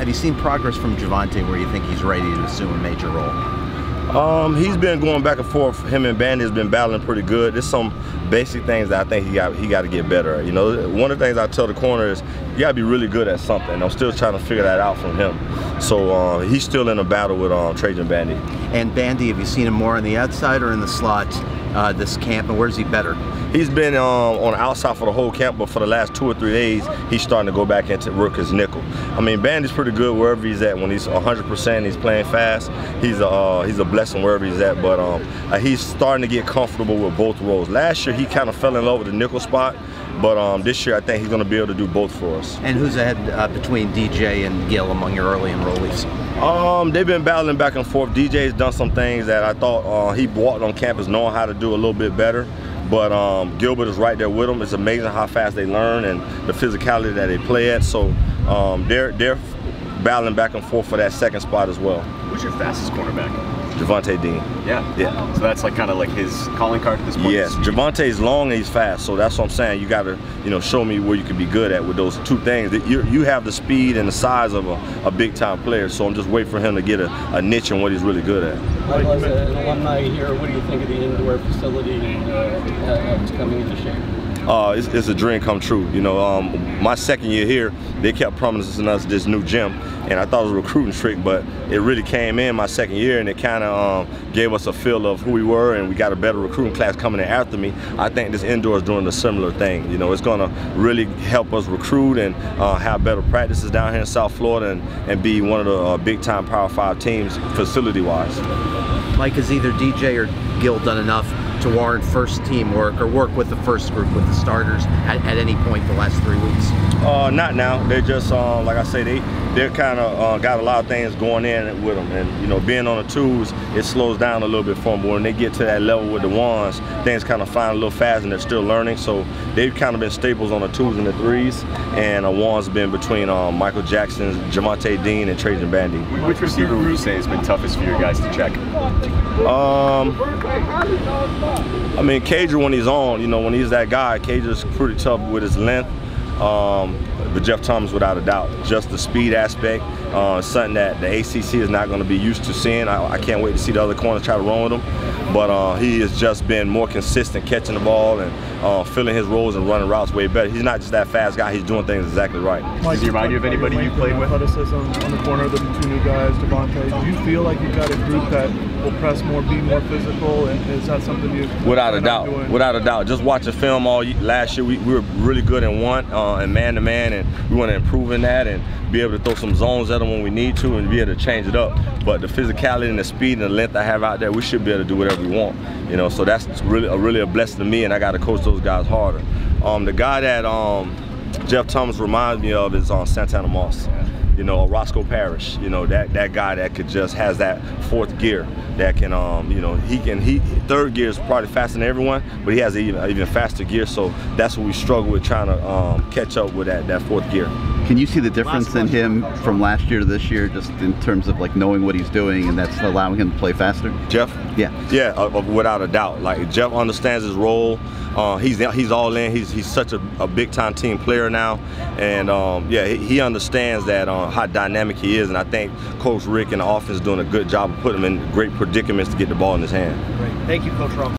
Have you seen progress from Javonte where you think he's ready to assume a major role? He's been going back and forth. Him and Bandy has been battling pretty good. There's some basic things that I think he got to get better at. You know, one of the things I tell the corner is you got to be really good at something. I'm still trying to figure that out from him. So he's still in a battle with Trajan Bandy. And Bandy, have you seen him more on the outside or in the slot this camp, and where's he better? He's been on the outside for the whole camp, but for the last 2 or 3 days, he's starting to go back into work his nickel. I mean, Bandy's pretty good wherever he's at. When he's 100%, he's playing fast. He's a blessing wherever he's at, but he's starting to get comfortable with both roles. Last year, he kind of fell in love with the nickel spot, but this year, I think he's going to be able to do both for us. And who's ahead between DJ and Gil among your early enrollees? They've been battling back and forth. DJ's done some things that I thought he walked on campus knowing how to do a little bit better. But Gilbert is right there with them. It's amazing how fast they learn and the physicality that they play at. So they're battling back and forth for that second spot as well. Who's your fastest cornerback? Javonte Dean. Yeah. So that's like kind of like his calling card at this point. Yes, Javonte's long and he's fast. So that's what I'm saying. You got to, show me where you can be good at with those two things. You have the speed and the size of a big time player. So I'm just waiting for him to get a niche in what he's really good at. As an alumni here, what do you think of the indoor facility that's coming into shape? It's a dream come true. My second year here, they kept promising us this new gym, and I thought it was a recruiting trick, but it really came in my second year, and it kind of gave us a feel of who we were, and we got a better recruiting class coming in after me. I think this indoor is doing a similar thing. It's going to really help us recruit and have better practices down here in South Florida and be one of the big-time Power 5 teams facility-wise. Mike, has either DJ or Gil done enough to warrant first team work or work with the first group with the starters at any point the last 3 weeks? Not now. They're just like I say, they're kind of got a lot of things going in with them, and being on the twos, it slows down a little bit for them. But when they get to that level with the ones, things kind of find a little fast, and they're still learning. So they've kind of been staples on the twos and the threes, and the ones been between Michael Jackson, Javonte Dean, and Trajan Bandy. Which receiver would you say has been toughest for you guys to check? I mean, Cager when he's on, when he's that guy, Cager's pretty tough with his length. But Jeff Thomas, without a doubt, just the speed aspect, something that the ACC is not going to be used to seeing. I can't wait to see the other corners try to run with him. But he has just been more consistent catching the ball and filling his roles and running routes way better. He's not just that fast guy, he's doing things exactly right. Does he remind you of anybody you played with? Athleticism on the corner of the two new guys, Javonte. Do you feel like you've got a group that will press more, be more physical, and is that something you Without a doubt, without a doubt. Just watching film last year, we were really good in one and man-to-man, and we want to improve in that and be able to throw some zones at them when we need to and be able to change it up. But the physicality and the speed and the length I have out there, we should be able to do whatever we want. So that's really a blessing to me, and I got to coach those guys harder. The guy that Jeff Thomas reminds me of is Santana Moss. Roscoe Parrish, that guy that could just has that fourth gear that can, third gear is probably faster than everyone, but he has an even faster gear, so that's what we struggle with, trying to catch up with that fourth gear. Can you see the difference in him from last year to this year, just in terms of like knowing what he's doing and that's allowing him to play faster? Jeff? Yeah, without a doubt. Like, Jeff understands his role. He's all in. He's such a big time team player now, and he understands that how dynamic he is, and I think Coach Rick and the offense is doing a good job of putting him in great predicaments to get the ball in his hand. Great. Thank you, Coach Rumph.